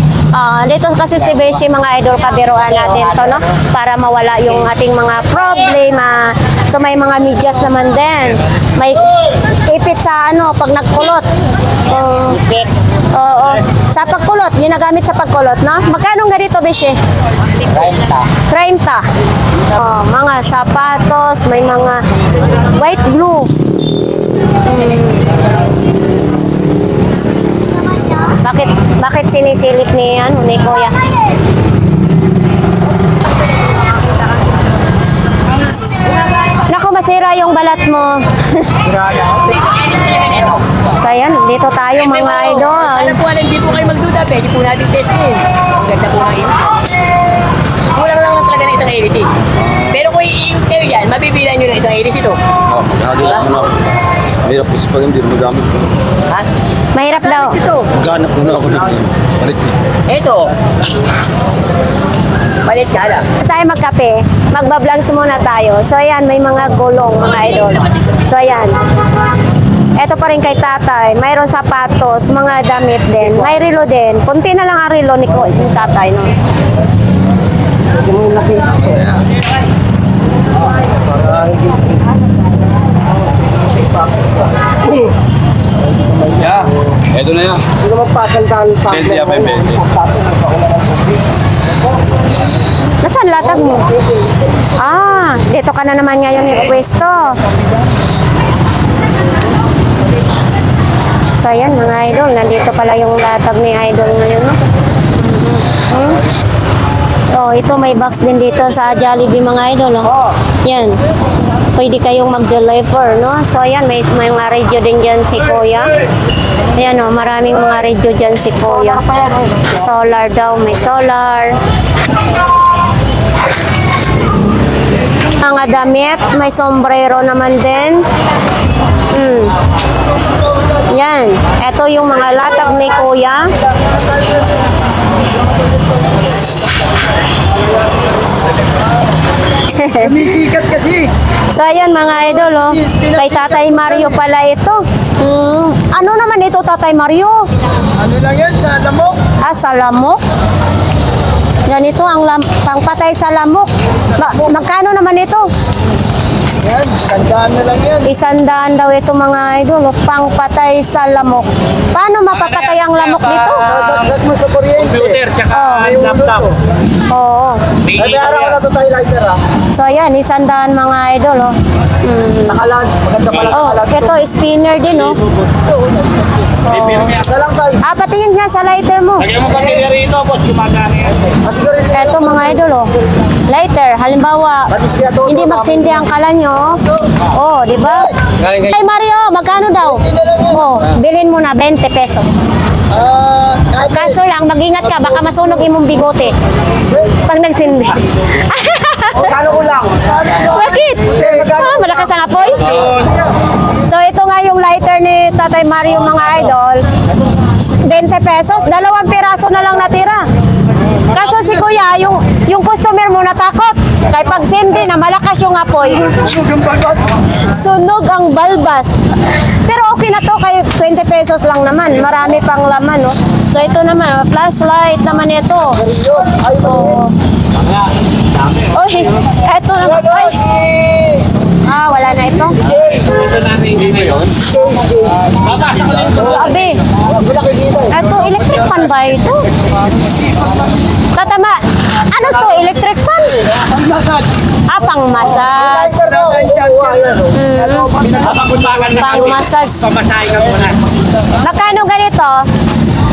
A: Dito kasi si Beshi, mga idol, kabiruan natin to, no? Para mawala yung ating mga problema. So, may mga medyas naman din. May ipit sa pag nagkulot.
B: Ipit.
A: Oo. Sa pagkulot, ginagamit sa pagkulot, no? Magkano nga dito, Beshi? 30. Mga sapatos, may mga white glue. Bakit sinisilip ni Kuya? Naku, masira yung balat mo. So, ayan, dito tayo mga idol.
E: Alam po, hindi po kayo magduda, pwede po natin testin. Ang ganda po ng iris. Kulang lang talaga ng isang iris. Pero kung i-ink kayo yan, mabibilan nyo ng isang iris ito.
D: Oh, maghagis na ako. Mahirap kasi pag hindi magamit ko.
E: Ha?
A: Mahirap daw.
E: Ito.
D: Maghanap muna ako ng palit.
E: Ito. Palit ka lang.
A: Tayo magkape. Magba-vlogs muna tayo. So, ayan, may mga gulong, mga idol. So, ayan. Ito pa rin kay tatay. Mayroon sapatos, mga damit din. May relo din. Kunti na lang ang relo ni tatay, no?
D: Yeah, eto na yan.
C: Hindi naman pasandahan pa.
D: 20 apa 20?
A: Nasaan latag mo? Dito ka na naman ngayon yung pwesto. So, ayan mga idol. Nandito pala yung latag ni idol ngayon, no? Ito may box din dito sa Jollibee, mga idol, no? Yan. Pwede kayong mag-deliver, no? So, ayan, may mga radio din dyan si Kuya. Ayan, no? Maraming mga radio dyan si Kuya. Solar daw, may solar. Mga damit, may sombrero naman din. Yan. Ito yung mga latag ni Kuya.
C: Sumisikat kasi.
A: So, ayan mga idol, oh. Kay Tatay Mario pala ito. Ano naman ito, Tatay Mario?
C: Ano lang yan sa lamok?
A: Sa lamok? Ganito ang pangpatay sa lamok. Magkano naman ito?
C: Yan, tandaan na lang yan.
A: 100 daw ito mga idol. Pangpatay sa lamok. Paano mapapatay ang lamok dito?
C: Sasat mo sa kuryente.
D: Computer, tsaka laptop.
A: Oo.
C: Ay, may araw ko na ito tayo lighter ha.
A: So ayan, 100 mga idol. Oh.
C: Sa kalan. Maganda pala sa
A: Oh,
C: kalan.
A: ito spinner din oh.
C: Isa lang tayo.
A: Patingin nga sa lighter mo.
D: Lagyan mo pamilya rito, boss. Gumagana yan.
C: Siguro rin
A: Ito mga idol oh. Lighter, halimbawa, hindi magsindi ang kala nyo. Oh, di ba?
D: Galing
A: Ay Mario, magkano daw? Oh, bilhin mo na 20 pesos. Kaso lang, mag-ingat ka, baka masunog imong bigote. Pag nagsindi.
C: Kano ko lang?
A: Bakit? Malakas ang apoy? So ito nga yung lighter ni Tatay Mario mga idol. 20 pesos, 2 piraso na lang natira. Kaso si Kuya, yung customer mo natakot. Kaya pag sindi na malakas yung apoy. Sunog ang balbas. Pero okay na to, kay 20 pesos lang naman. Marami pang laman, no? So ito naman, flashlight naman ito.
C: Ay,
A: Oh. Oy, eto naman. Ay, wala na ito.
D: Ito namin dito yun. Babasa ko lang ito.
A: Abi, eto, electric fan ba ito? Tatama, ano to, electric fan? Ah, pang massage.
D: Papaguntakan na
A: Pang massage.
D: Pamasahe ka muna.
A: Magkano ganito?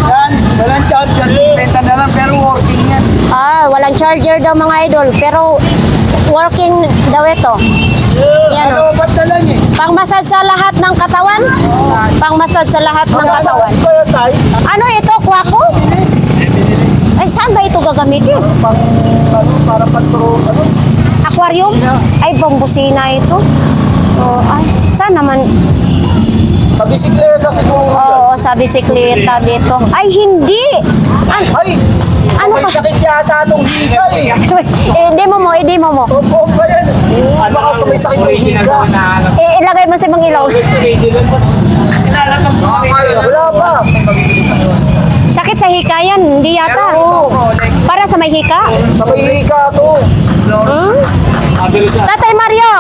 C: Yan, walang charger. Benta na lang pero working yan.
A: Ah, walang charger daw mga idol, pero working daw ito. Yan o.
C: Ba't na lang eh?
A: Pang massage sa lahat ng katawan? Pang massage sa lahat ng katawan.
C: Massage pa yan tayo.
A: Ano ito, kwako? Ay, saan ba ito gagamitin?
C: Para panturo,
A: Aquarium? Ay, bambusina ito. Oh, ay, saan naman?
C: sa bisikleta siguro.
A: Oo, sa bisikleta dito. Ay, hindi!
C: Ay,
A: Ano
C: may
A: ka?
C: sakit yata itong higa eh.
A: Demo mo, i-demo mo.
C: Opo ba yan? Baka sa may sakit yung higa.
A: Ilagay mo sa ibang ilaw.
C: Wala pa.
A: Sakit sa hika yan, hindi yata.
C: Oo,
A: Para sa may hika?
C: sa may higa to.
A: Hmm? Tatay Mario,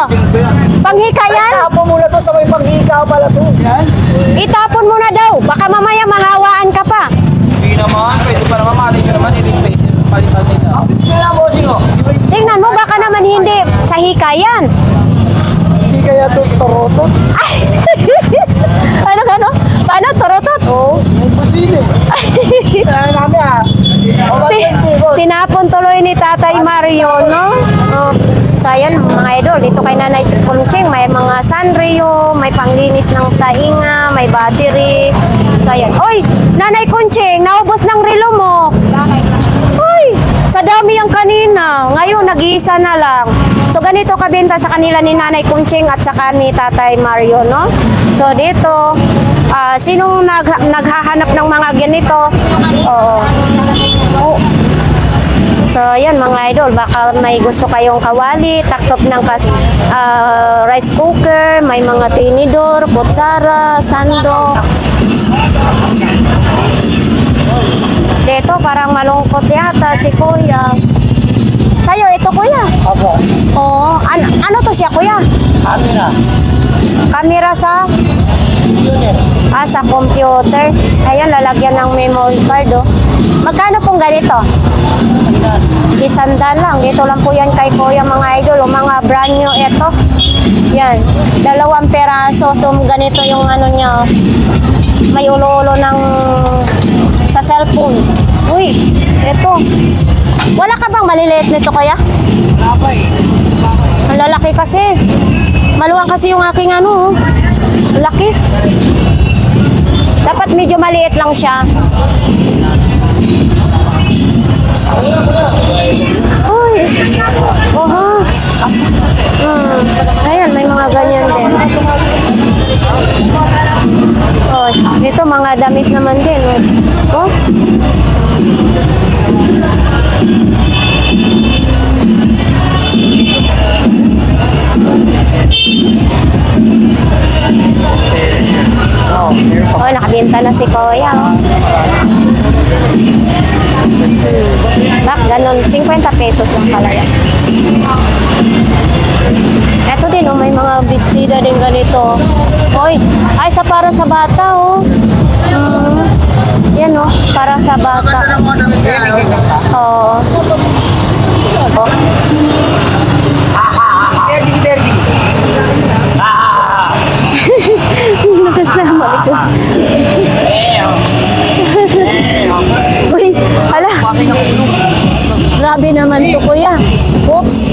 A: panghika yan?
C: Tapon muna to sa may panghiga pala to.
A: Itapon mo na daw. Baka mamaya mahawaan ka pa.
D: Hindi naman, pwede pa naman mali ka naman, i-replace yung palitan nila.
C: Kaya mo, singo.
A: Tingnan mo, baka naman hindi sa hika yan.
C: Hindi kaya to torotot.
A: Ano? Paano? Torotot?
C: Oo, may busine. Kaya namin ah.
A: Tinapon tuloy ni Tatay Mario, no? Oh. So, ayan, mga idol, dito kay Nanay Kunching, may mga Sanrio, may panglinis ng tainga, may battery. So, ayan. Oy, Nanay Kunching, naubos ng relo mo. Uy, sa dami yung kanina. Ngayon, nag-iisa na lang. So, ganito kabenta sa kanila ni Nanay Kunching at saka ni Tatay Mario, no? So, dito, sinong naghahanap ng mga ganito? Oo. Oh. So, yan mga idol, baka may gusto kayong kawali, taktop ng rice cooker, may mga tinidor, kutsara, sando. Dito, parang malungkot yata si Kuya. Sa'yo, ito Kuya?
C: Ako.
A: Oo. Ano to siya Kuya?
C: Amina.
A: Camera sa? Sa computer. Ayan, lalagyan ng memory card, oh. Magkano pong ganito? 100 lang. Dito lang po yan kay Kuya mga idol. O mga brand new ito. Yan. 2 peraso. So, ganito yung ano niya. Oh. May ulo-ulo ng sa cellphone. Uy, ito. Wala ka bang maliliit nito Kuya? Ang lalaki kasi. Maluwang kasi yung aking ano. Laki. Dapat medyo maliit lang siya. Uy. Oha. Ayan, may mga ganyan din. Oh, dito mga damit naman din. Oh. Oh, nakabenta na si Kuya. Oh. Bak, Ganon, 50 pesos lang pala yan. Eto din, oh, may mga bestida din ganito. Hoy, ay, para sa bata, oh. Yan, oh, para sa bata. Oo. Oh. Lakas na ito. Uy, hala. Grabe naman to, kuya. Oops.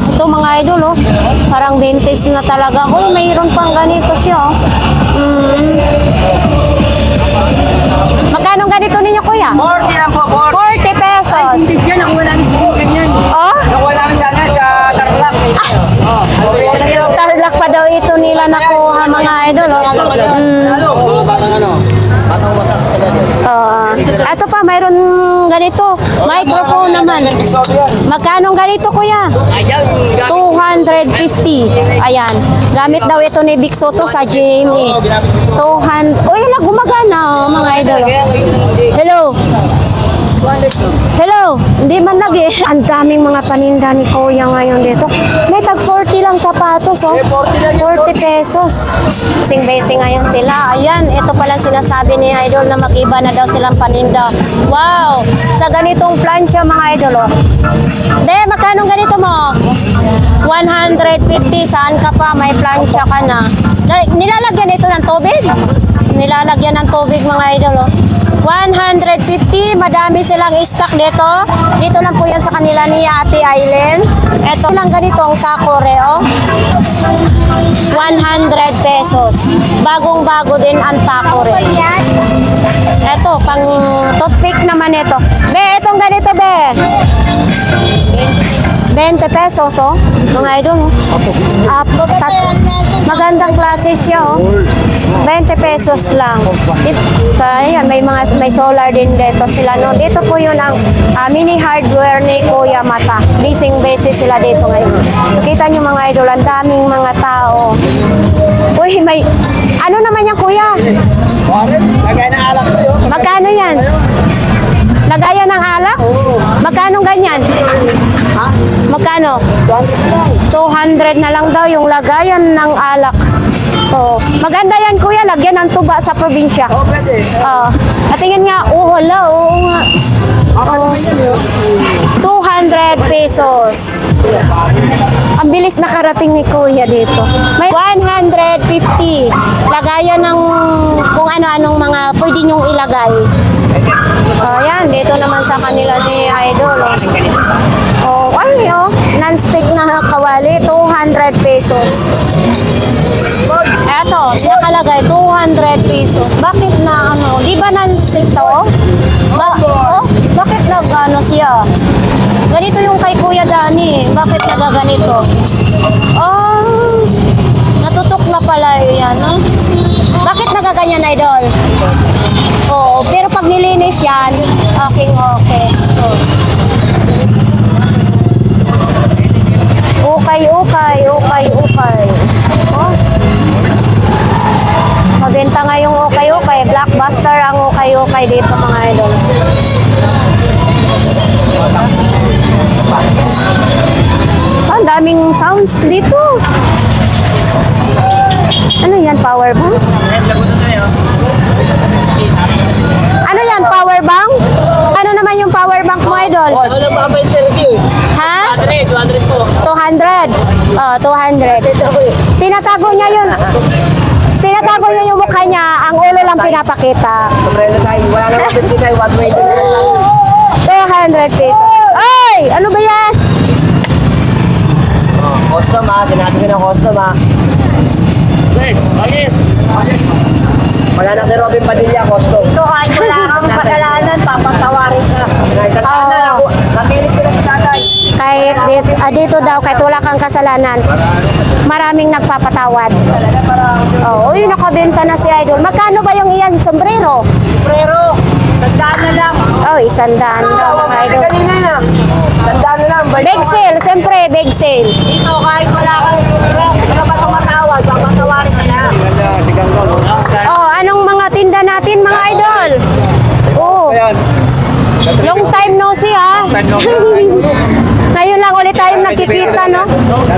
A: Ito mga idol, oh. Parang vintage na talaga. Oh, mayroon pang ganito siya, oh. Magkano ganito ninyo, kuya?
D: 40 lang po, 40.
A: 40 pesos.
E: Vintage yan, nakuha namin sa ganyan.
A: Oh?
D: Nakuha namin sana sa Tarlac.
A: Tarlac pa daw ito nila nakuha, mga idol, oh.
C: Batang wasak sa ganyan.
A: Ito pa, mayroon ganito. Microphone naman. Magkano ganito, kuya?
E: Ayaw,
A: 250. Ayan. Gamit daw ito ni Big Soto sa GMA. 200. Uy, gumagana, oh, mga idol. Hello. Hello. Hindi man Ang daming mga paninda ni kuya ngayon dito. May tag 40 lang sapatos, oh. 40 pesos. Sing-besing ngayon sila. Ayan, ito pala sinasabi ni idol na mag-iba na daw silang paninda. Wow. Sa ganitong plancha, mga idol, oh. Be, magkano ganito mo? 150. Saan ka pa? May plancha ka na. Nilalagyan ito ng tubig? Nilalagyan ng tubig, mga idol, oh. 150. Madami silang stock dito. Dito lang po yan sa kanila ni Ate Aileen. Ito lang ganitong sakore, oh. 100 pesos. Bagong-bago din ang takore. Ito, pang toothpick naman ito. Be, itong ganito, be. 20 pesos, oh. Mga idol, oh. Magandang klase siya, oh. 20 pesos lang. So, ayan, may solar din dito sila, no. Dito po yun ang mini hardware ni Kuya Mata. Bising-besi sila dito ngayon. Kita nyo, mga idol, ang daming mga tao. Uy, may... Ano naman yan, kuya?
C: Lagay na alak ko yun.
A: Magkano yan? Lagayan ng alak? Magkano ganyan?
C: Ha?
A: Magkano?
C: 200 lang.
A: 200 na lang daw yung lagayan ng alak. Oh, maganda yan, kuya. Lagyan ng tuba sa probinsya.
C: Oh, pwede.
A: At tingin nga, wala, oo nga.
C: Ano yun yun?
A: 200 pesos. Ang bilis nakarating ni kuya dito. May 150. Lagayan ng kung ano-anong mga pwede nyong ilagay. Ayan, dito naman sa kanila ni Idol. Oh, ay, oh, non-stick na kawali, 200 pesos. Eto, nakalagay, 200 pesos. Bakit na, ano, di ba non-stick to? Bakit nag-ano siya? Ganito yung kay Kuya Dani. Bakit nagaganito? Oh, natutok na pala yan, no? Bakit nagaganyan, Idol? Oo, pero pag nilinis yan, okay. Okay. Oh. Mabenta nga yung okay. Blockbuster ang okay dito, mga idol. Ang daming sounds dito. Ano yan, power bank? Ano yan, power bank? Ano naman yung power bank mo, idol?
E: Ano ba ang interview?
A: Ha?
E: 200 po.
A: 200. Oh, 200. Tinatago niya yun. Tinatago niya yung mukha niya, ang ulo lang pinapakita.
C: Sobrelo tayo. Wala na 150 tayo.
A: 200 pesos. Ay! Ano ba yan?
C: Custom ha. Sinabi ko ng custom ha. Pag-anak ni Robin Padilla, custom.
B: Ito kahit wala kang kasalanan, papatawarin ka.
C: Isang taon na ako. Napilit ko na sa tatay.
A: Kahit dito daw, kahit wala kang kasalanan, maraming nagpapatawad. Oh, uy, nakabenta na si Idol. Magkano ba yung iyan, sombrero?
B: Pero, tandaan na lang.
A: Oh, 100 daw, mga Idol.
C: Kanina na. Tandaan na lang.
A: Big sale, siyempre, big sale.
B: Ito kahit wala kang wala pa tumatawad, papatawarin ka na.
C: Si Ganggang.
A: Oh, anong mga tinda natin, mga Idol? Oh,
C: Ayan.
A: yung Ngayon lang ulit tayong nagkikita, no?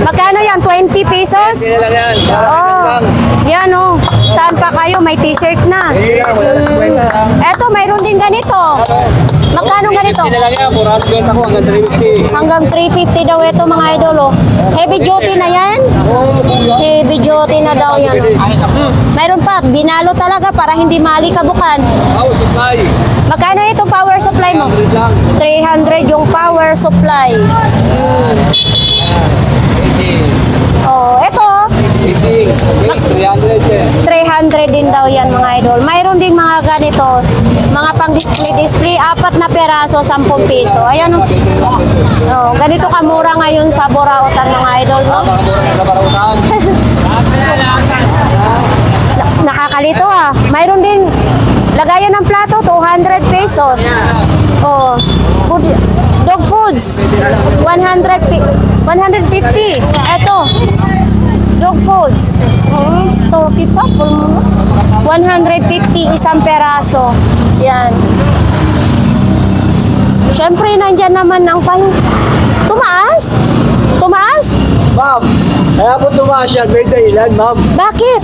A: Magkano yan? 20 pesos?
C: Hindi lang yan.
A: Oh, yan oh. Saan pa kayo? May t-shirt na. Eto, mayroon din ganito. Magkano ganito?
C: Hindi lang yan. Murado benta ko hanggang 350.
A: Hanggang 350 daw ito mga idol, oh. Heavy duty na yan? Heavy duty na daw yan. Mayroon pa, binalo talaga para hindi malikabukan.
C: Power supply.
A: Magkano itong power supply mo?
C: 100 lang.
A: 300 yung power supply.
C: Easy.
A: Oh, ito,
C: Easy. Yes, 300 eh.
A: 300 din daw yan mga idol. Mayroon ding mga ganito, mga pang display, apat na peraso, 10 piso. Ayan oh. Oh, ganito kamura ngayon sa Burautan mga idol, no?
C: Mga mura nga sa Barautan.
A: Nakakalito ah. Mayroon din lagayan ng plato, 200 pesos. Oh, dog foods, 150. Ito, dog foods. Turkey pa, 150 isang peraso. Yan. Siyempre, nandyan naman ang tumaas. Tumaas?
D: Ma'am, kaya po tumaas yan. May dahilan, ma'am.
A: Bakit?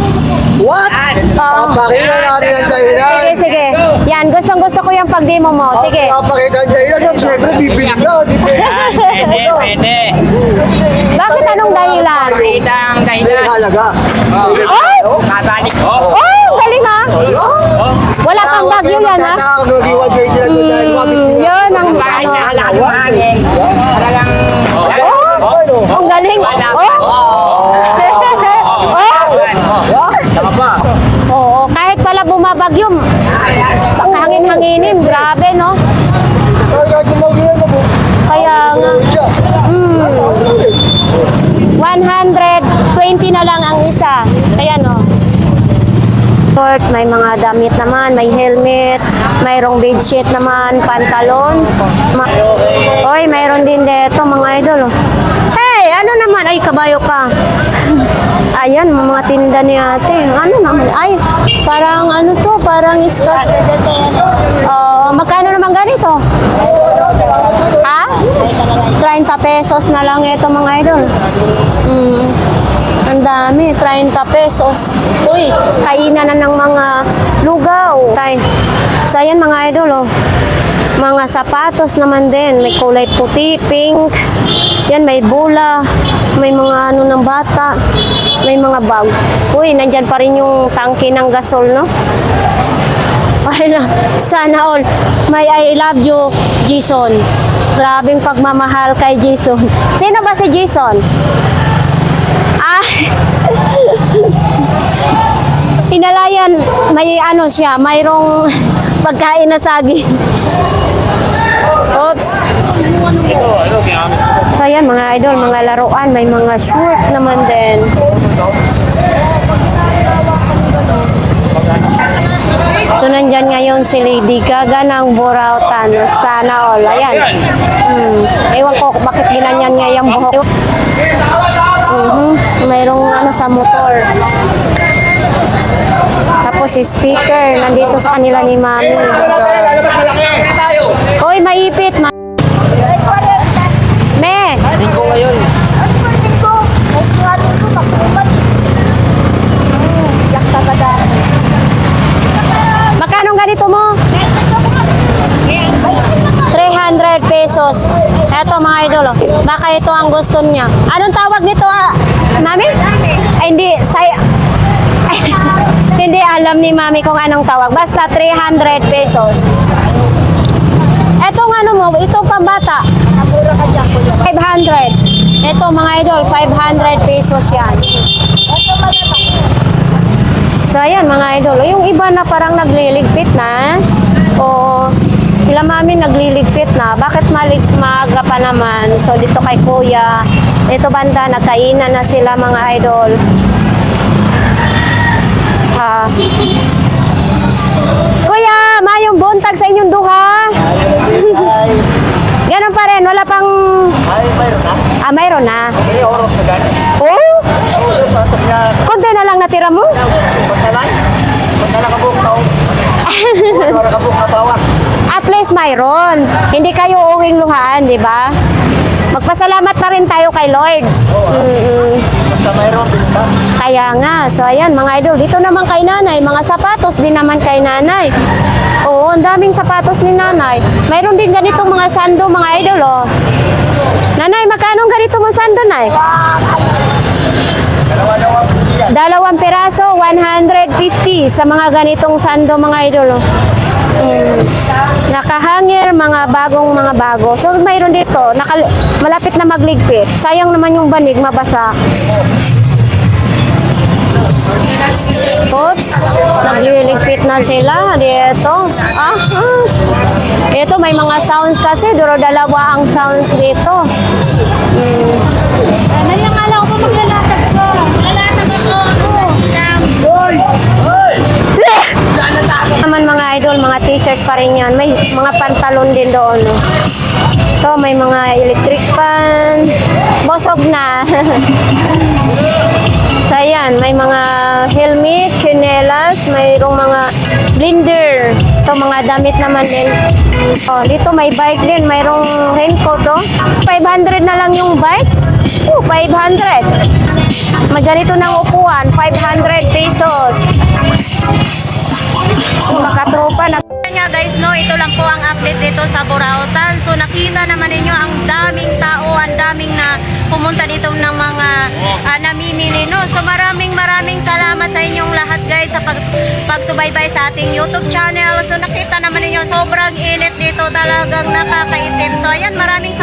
D: What? Papakita natin ang dahilan.
A: Sige, sige. Yan, gustong-gusto ko yung pag-demo mo. Sige.
D: Papakita ang dahilan, ma'am. Siyempre, bibili ka.
E: Pwede.
A: Bakit anong dahilan?
E: Kita ang
D: May
E: dahilan.
D: halaga.
A: Ay!
E: Babalik ko.
A: Oh, galing ah! Wala pang bagyo yan ah. Yun ang ano.
E: Lakas ng hangin. Talagang...
A: Oh, ang galing. Oh! Oh!
D: Tama pa.
A: Oo, kahit pala bumabagyo, hangin-hanginin, grabe no? Kaya nga, 120 na lang ang isa. Ayan o. Short, may mga damit naman, may helmet, mayroong bedsheet naman, pantalon. Oy, mayroon din dito mga idol. Oh. Hey, ano naman? Ay, kabayo ka. Ayan, mga tinda ni ate. Ano naman? Ay, parang ano to? Parang iskas. Magkano naman ganito? Ha? 30 pesos na lang ito mga idol. Ang dami, 30 pesos. Uy, kainan na ng mga lugaw. So, ayan mga idol, oh. Mga sapatos naman din. May kulay puti, pink. Yan, may bola. May mga ano ng bata. May mga bag. Uy, nandyan pa rin yung tangke ng gasol, no? Ay na, sana all. May I love you, Jason. Grabing pagmamahal kay Jason. Sino ba si Jason? Ah, Pinalayan, may ano siya, mayroong pagkain na saging. Oops. So yan mga idol, mga laruan, may mga short naman din. So nandyan ngayon si Lady Gaga ng Burautan. Sana all. Ayan. Ewan ko bakit ginanyan niya yung buhok. Mayroong ano sa motor. Tapos si speaker, nandito sa kanila ni Mami. Hoy, maipit. Me!
C: Linggo ngayon.
A: Magkano ganito mo? 300 pesos. Eto mga idol, oh. Baka ito ang gusto niya. Anong tawag nito, Mami? Ay, hindi. Hindi alam ni Mami kung anong tawag. Basta 300 pesos. Etong ano mo, ito pambata. 500. Ito mga idol, 500 pesos yan. So ayan mga idol, yung iba na parang nagliligpit na. O sila Mami nagliligpit na. Bakit maaga pa naman? So dito kay Kuya, dito banda nagkainan na sila mga idol. Kuya, mayong buntag sa inyong duha. Ganun pa rin, wala pang... mayroon na. Oh? Konti na lang natira mo? At least mayroon. Hindi kayo uwing luhaan, di ba? Magpasalamat na rin tayo kay Lord.
D: Basta mayroon din ka.
A: Kaya nga, so ayan mga idol, dito naman kay nanay, mga sapatos din naman kay nanay. Oo, ang daming sapatos ni nanay. Mayroon din ganito mga sando mga idol, oh. Nanay, magkano ganito mong sando, nay? Dalawang piraso, 150 sa mga ganitong sando mga idol, oh. Nakahangir, mga bago. So mayroon dito, malapit na magligpit. Sayang naman yung banig, mabasa. Oops, nagliligpit na sila dito. Ito may mga sounds kasi, dalawa ang sounds dito.
B: Nalangala ko maglalatag ko. Lalatag ako.
A: Naman mga idol, mga t-shirt pa rin yan. May mga pantalon din doon. Oh. So, may mga electric fan. Bosog na. So, ayan, may mga helmet, chinelas, mayroong mga blender. So, mga damit naman din. Oh, dito may bike din, mayroong raincoat, oh. 500 na lang yung bike. 500. Maganito ng upuan, 500 pesos. Makatropa na. Nga guys, no, ito lang po ang update dito sa Burautan. So nakita naman ninyo ang daming tao, ang daming na pumunta dito ng mga namimili, no. So maraming salamat sa inyong lahat guys sa pagsubaybay sa ating YouTube channel. So nakita naman ninyo sobrang init dito, talagang nakakaitim. So ayan, maraming